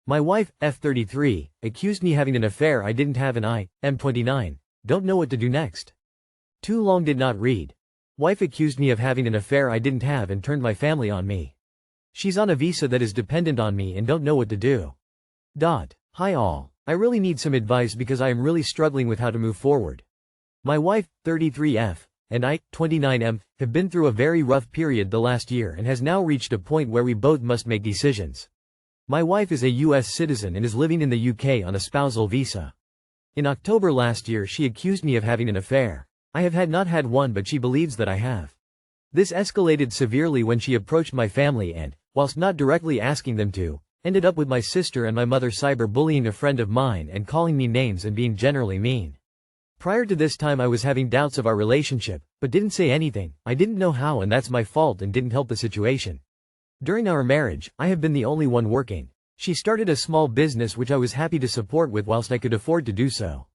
My wife, F33, accused me having an affair I didn't have and I, M29, don't know what to do next. Too long did not read. Wife accused me of having an affair I didn't have and turned my family on me. She's on a visa that is dependent on me and don't know what to do. Hi all. I really need some advice because I am really struggling with how to move forward. My wife, 33F, and I, 29M, have been through a very rough period the last year and has now reached a point where we both must make decisions. My wife is a US citizen and is living in the UK on a spousal visa. In October last year she accused me of having an affair. I have not had one, but she believes that I have. This escalated severely when she approached my family and, whilst not directly asking them to, ended up with my sister and my mother cyber-bullying a friend of mine and calling me names and being generally mean. Prior to this time I was having doubts of our relationship, but didn't say anything. I didn't know how, and that's my fault and didn't help the situation. During our marriage, I have been the only one working. She started a small business which I was happy to support with whilst I could afford to do so.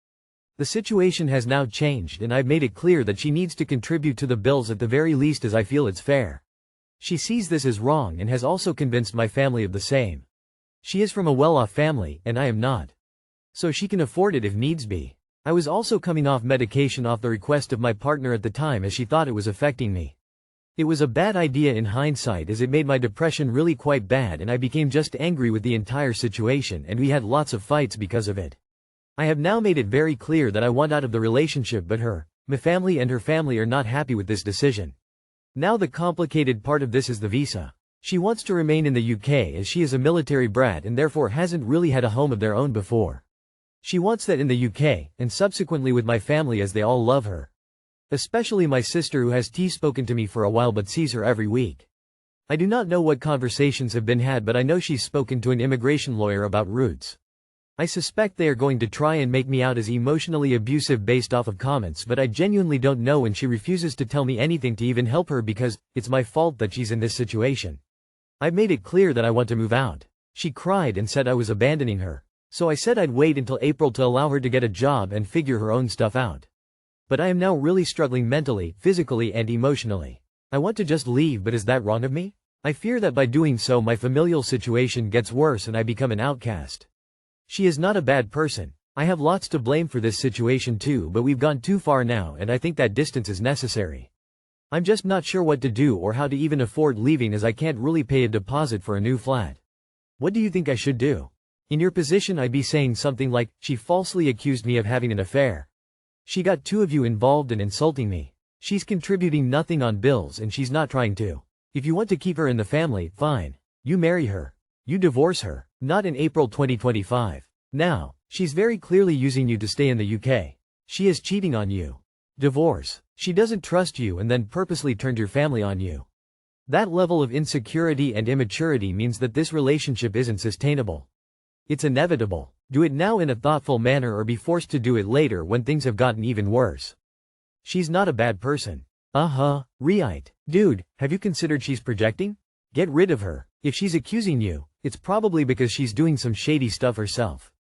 The situation has now changed and I've made it clear that she needs to contribute to the bills at the very least, as I feel it's fair. She sees this as wrong and has also convinced my family of the same. She is from a well-off family, and I am not. So she can afford it if needs be. I was also coming off medication off the request of my partner at the time, as she thought it was affecting me. It was a bad idea in hindsight, as it made my depression really quite bad and I became just angry with the entire situation and we had lots of fights because of it. I have now made it very clear that I want out of the relationship, but my family and her family are not happy with this decision. Now the complicated part of this is the visa. She wants to remain in the UK as she is a military brat and therefore hasn't really had a home of their own before. She wants that in the UK, and subsequently with my family, as they all love her. Especially my sister, who has spoken to me for a while but sees her every week. I do not know what conversations have been had, but I know she's spoken to an immigration lawyer about routes. I suspect they are going to try and make me out as emotionally abusive based off of comments, but I genuinely don't know, and she refuses to tell me anything to even help her because it's my fault that she's in this situation. I've made it clear that I want to move out. She cried and said I was abandoning her. So I said I'd wait until April to allow her to get a job and figure her own stuff out. But I am now really struggling mentally, physically and emotionally. I want to just leave, but is that wrong of me? I fear that by doing so my familial situation gets worse and I become an outcast. She is not a bad person. I have lots to blame for this situation too, but we've gone too far now and I think that distance is necessary. I'm just not sure what to do or how to even afford leaving, as I can't really pay a deposit for a new flat. What do you think I should do? In your position I'd be saying something like, she falsely accused me of having an affair. She got two of you involved and insulting me. She's contributing nothing on bills and she's not trying to. If you want to keep her in the family, fine. You marry her. You divorce her. Not in April 2025. Now, she's very clearly using you to stay in the UK. She is cheating on you. Divorce. She doesn't trust you and then purposely turned your family on you. That level of insecurity and immaturity means that this relationship isn't sustainable. It's inevitable. Do it now in a thoughtful manner or be forced to do it later when things have gotten even worse. She's not a bad person. Right. Dude, have you considered she's projecting? Get rid of her. If she's accusing you, it's probably because she's doing some shady stuff herself.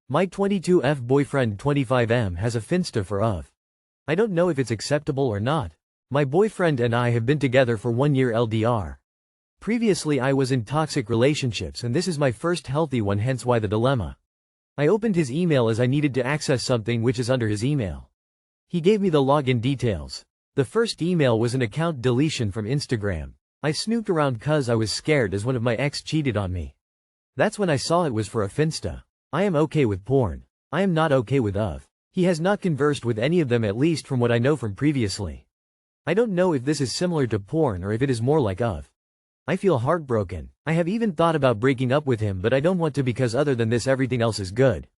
My 22F boyfriend 25M has a Finsta for of. I don't know if it's acceptable or not. My boyfriend and I have been together for 1 year LDR. Previously I was in toxic relationships and this is my first healthy one, hence why the dilemma. I opened his email as I needed to access something which is under his email. He gave me the login details. The first email was an account deletion from Instagram. I snooped around cause I was scared as one of my ex cheated on me. That's when I saw it was for a Finsta. I am okay with porn. I am not okay with of. He has not conversed with any of them, at least from what I know from previously. I don't know if this is similar to porn or if it is more like of. I feel heartbroken. I have even thought about breaking up with him, but I don't want to because other than this everything else is good.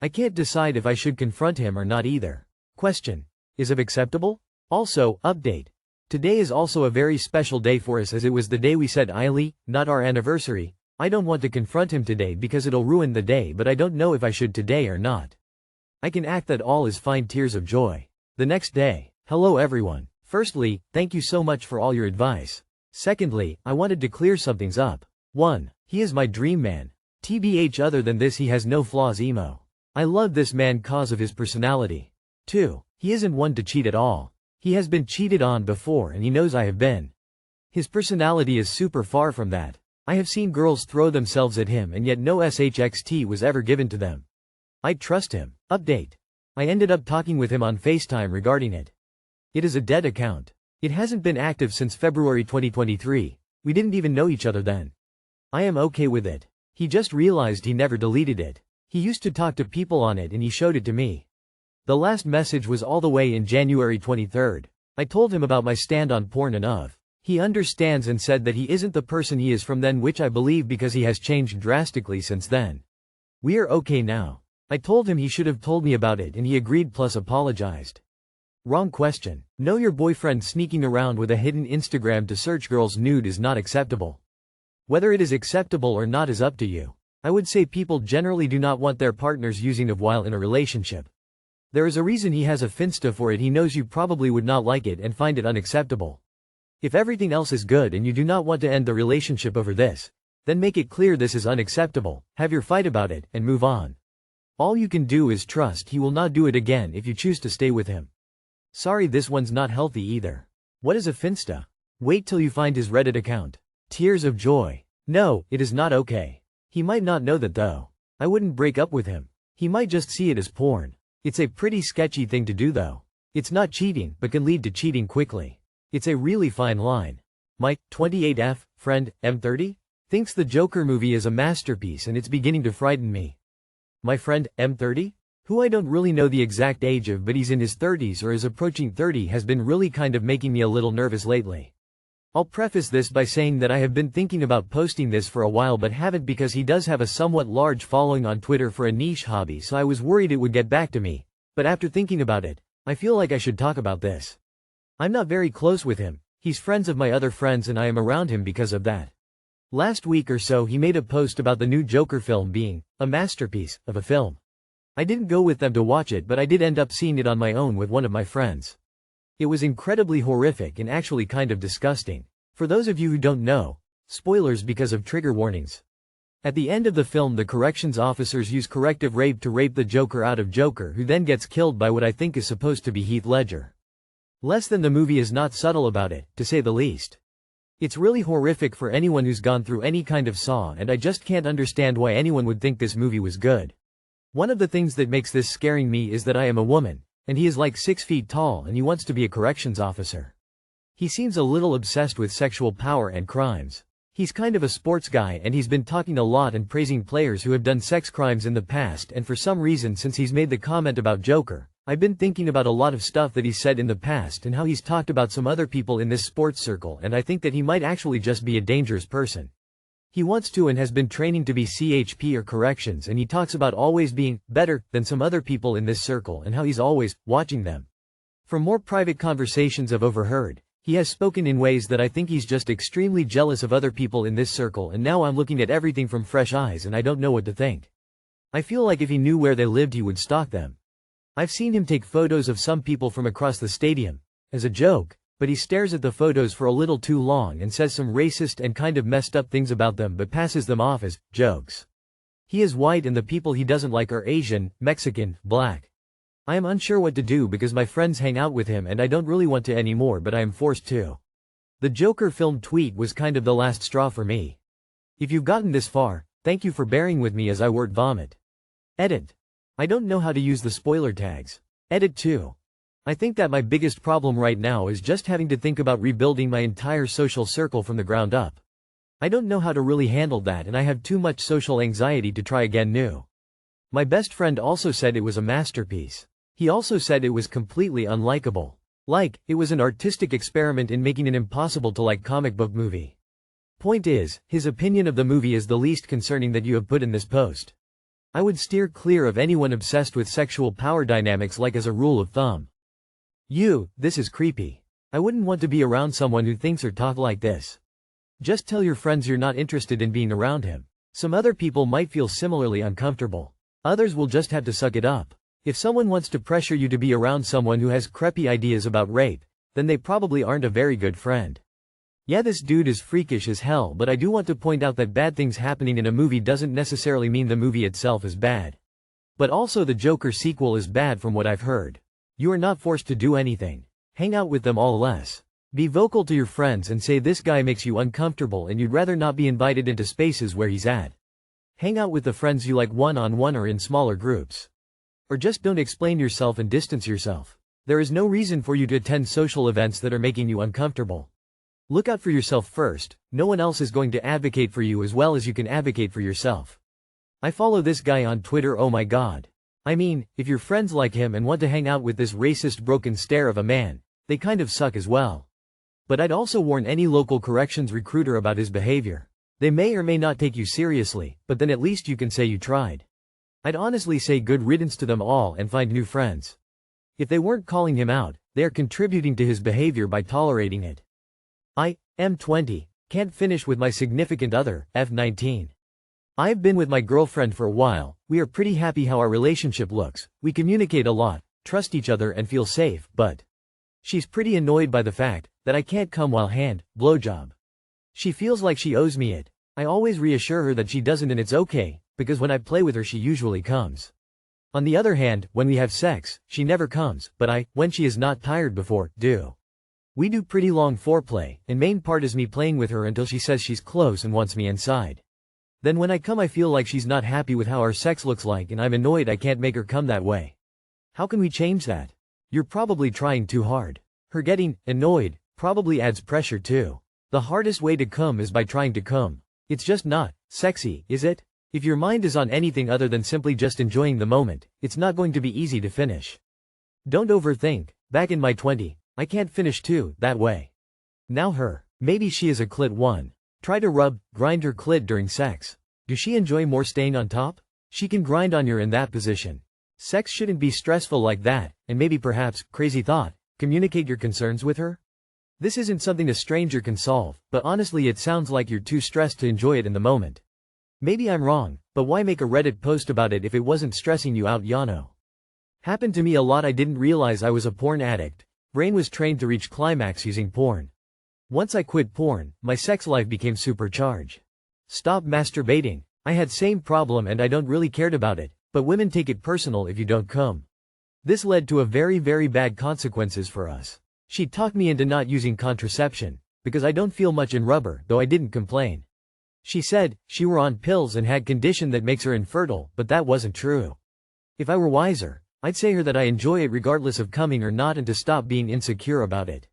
I can't decide if I should confront him or not either. Question. Is it acceptable? Also, update. Today is also a very special day for us as it was the day we said Eily, not our anniversary. I don't want to confront him today because it'll ruin the day, but I don't know if I should today or not. I can act that all is fine, tears of joy. The next day. Hello everyone. Firstly, thank you so much for all your advice. Secondly, I wanted to clear some things up. 1. He is my dream man. TBH, other than this he has no flaws emo. I love this man cause of his personality. 2. He isn't one to cheat at all. He has been cheated on before and he knows I have been. His personality is super far from that. I have seen girls throw themselves at him and yet no SHXT was ever given to them. I'd trust him. Update. I ended up talking with him on FaceTime regarding it. It is a dead account. It hasn't been active since February 2023. We didn't even know each other then. I am okay with it. He just realized he never deleted it. He used to talk to people on it and he showed it to me. The last message was all the way in January 23rd. I told him about my stand on porn and of. He understands and said that he isn't the person he is from then, which I believe because he has changed drastically since then. We are okay now. I told him he should have told me about it and he agreed plus apologized. Wrong question. No, your boyfriend sneaking around with a hidden Instagram to search girls nude is not acceptable. Whether it is acceptable or not is up to you. I would say people generally do not want their partners using it while in a relationship. There is a reason he has a Finsta for it. He knows you probably would not like it and find it unacceptable. If everything else is good and you do not want to end the relationship over this, then make it clear this is unacceptable, have your fight about it, and move on. All you can do is trust he will not do it again if you choose to stay with him. Sorry, this one's not healthy either. What is a Finsta? Wait till you find his Reddit account. Tears of joy. No, it is not okay. He might not know that though. I wouldn't break up with him. He might just see it as porn. It's a pretty sketchy thing to do though. It's not cheating, but can lead to cheating quickly. It's a really fine line. Mike, 28F, friend, M30, thinks the Joker movie is a masterpiece and it's beginning to frighten me. My friend, M30? Who I don't really know the exact age of, but he's in his 30s or is approaching 30, has been really kind of making me a little nervous lately. I'll preface this by saying that I have been thinking about posting this for a while but haven't because he does have a somewhat large following on Twitter for a niche hobby, so I was worried it would get back to me. But after thinking about it, I feel like I should talk about this. I'm not very close with him. He's friends of my other friends and I am around him because of that. Last week or so he made a post about the new Joker film being a masterpiece of a film. I didn't go with them to watch it, but I did end up seeing it on my own with one of my friends. It was incredibly horrific and actually kind of disgusting. For those of you who don't know, spoilers because of trigger warnings. At the end of the film, the corrections officers use corrective rape to rape the Joker out of Joker, who then gets killed by what I think is supposed to be Heath Ledger. Less than the movie is not subtle about it, to say the least. It's really horrific for anyone who's gone through any kind of Saw, and I just can't understand why anyone would think this movie was good. One of the things that makes this scaring me is that I am a woman, and he is like 6 feet tall and he wants to be a corrections officer. He seems a little obsessed with sexual power and crimes. He's kind of a sports guy and he's been talking a lot and praising players who have done sex crimes in the past, and for some reason since he's made the comment about Joker, I've been thinking about a lot of stuff that he's said in the past and how he's talked about some other people in this sports circle, and I think that he might actually just be a dangerous person. He wants to and has been training to be CHP or corrections, and he talks about always being better than some other people in this circle and how he's always watching them. From more private conversations I've overheard, he has spoken in ways that I think he's just extremely jealous of other people in this circle, and now I'm looking at everything from fresh eyes and I don't know what to think. I feel like if he knew where they lived he would stalk them. I've seen him take photos of some people from across the stadium, as a joke, but he stares at the photos for a little too long and says some racist and kind of messed up things about them but passes them off as jokes. He is white and the people he doesn't like are Asian, Mexican, black. I am unsure what to do because my friends hang out with him and I don't really want to anymore, but I am forced to. The Joker film tweet was kind of the last straw for me. If you've gotten this far, thank you for bearing with me as I word vomit. Edit. I don't know how to use the spoiler tags. Edit 2. I think that my biggest problem right now is just having to think about rebuilding my entire social circle from the ground up. I don't know how to really handle that and I have too much social anxiety to try again new. My best friend also said it was a masterpiece. He also said it was completely unlikable. Like, it was an artistic experiment in making an impossible to like comic book movie. Point is, his opinion of the movie is the least concerning that you have put in this post. I would steer clear of anyone obsessed with sexual power dynamics like as a rule of thumb. This is creepy. I wouldn't want to be around someone who thinks or talk like this. Just tell your friends you're not interested in being around him. Some other people might feel similarly uncomfortable. Others will just have to suck it up. If someone wants to pressure you to be around someone who has creepy ideas about rape, then they probably aren't a very good friend. Yeah, this dude is freakish as hell, but I do want to point out that bad things happening in a movie doesn't necessarily mean the movie itself is bad. But also the Joker sequel is bad from what I've heard. You are not forced to do anything. Hang out with them all less. Be vocal to your friends and say this guy makes you uncomfortable and you'd rather not be invited into spaces where he's at. Hang out with the friends you like one-on-one or in smaller groups. Or just don't explain yourself and distance yourself. There is no reason for you to attend social events that are making you uncomfortable. Look out for yourself first. No one else is going to advocate for you as well as you can advocate for yourself. I follow this guy on Twitter. Oh my god. I mean, if your friends like him and want to hang out with this racist broken stare of a man, they kind of suck as well. But I'd also warn any local corrections recruiter about his behavior. They may or may not take you seriously, but then at least you can say you tried. I'd honestly say good riddance to them all and find new friends. If they weren't calling him out, they are contributing to his behavior by tolerating it. I am 20, can't finish with my significant other, F19. I've been with my girlfriend for a while, we are pretty happy how our relationship looks, we communicate a lot, trust each other and feel safe, but she's pretty annoyed by the fact that I can't come while blowjob. She feels like she owes me it. I always reassure her that she doesn't and it's okay, because when I play with her she usually comes. On the other hand, when we have sex, she never comes, but when she is not tired before, do. We do pretty long foreplay, and main part is me playing with her until she says she's close and wants me inside. Then when I come I feel like she's not happy with how our sex looks like and I'm annoyed I can't make her come that way. How can we change that? You're probably trying too hard. Her getting annoyed probably adds pressure too. The hardest way to come is by trying to come. It's just not sexy, is it? If your mind is on anything other than simply just enjoying the moment, it's not going to be easy to finish. Don't overthink. Back in my 20s, I can't finish too, that way. Now her. Maybe she is a clit one. Try to grind her clit during sex. Does she enjoy more staying on top? She can grind on you in that position. Sex shouldn't be stressful like that, and maybe perhaps, crazy thought, communicate your concerns with her? This isn't something a stranger can solve, but honestly it sounds like you're too stressed to enjoy it in the moment. Maybe I'm wrong, but why make a Reddit post about it if it wasn't stressing you out, Yano? Happened to me a lot. I didn't realize I was a porn addict. Brain was trained to reach climax using porn. Once I quit porn, my sex life became supercharged. Stop masturbating. I had same problem and I don't really cared about it, but women take it personal if you don't come. This led to a very bad consequences for us. She talked me into not using contraception, because I don't feel much in rubber, though I didn't complain. She said she were on pills and had condition that makes her infertile, but that wasn't true. If I were wiser, I'd say her that I enjoy it regardless of coming or not and to stop being insecure about it.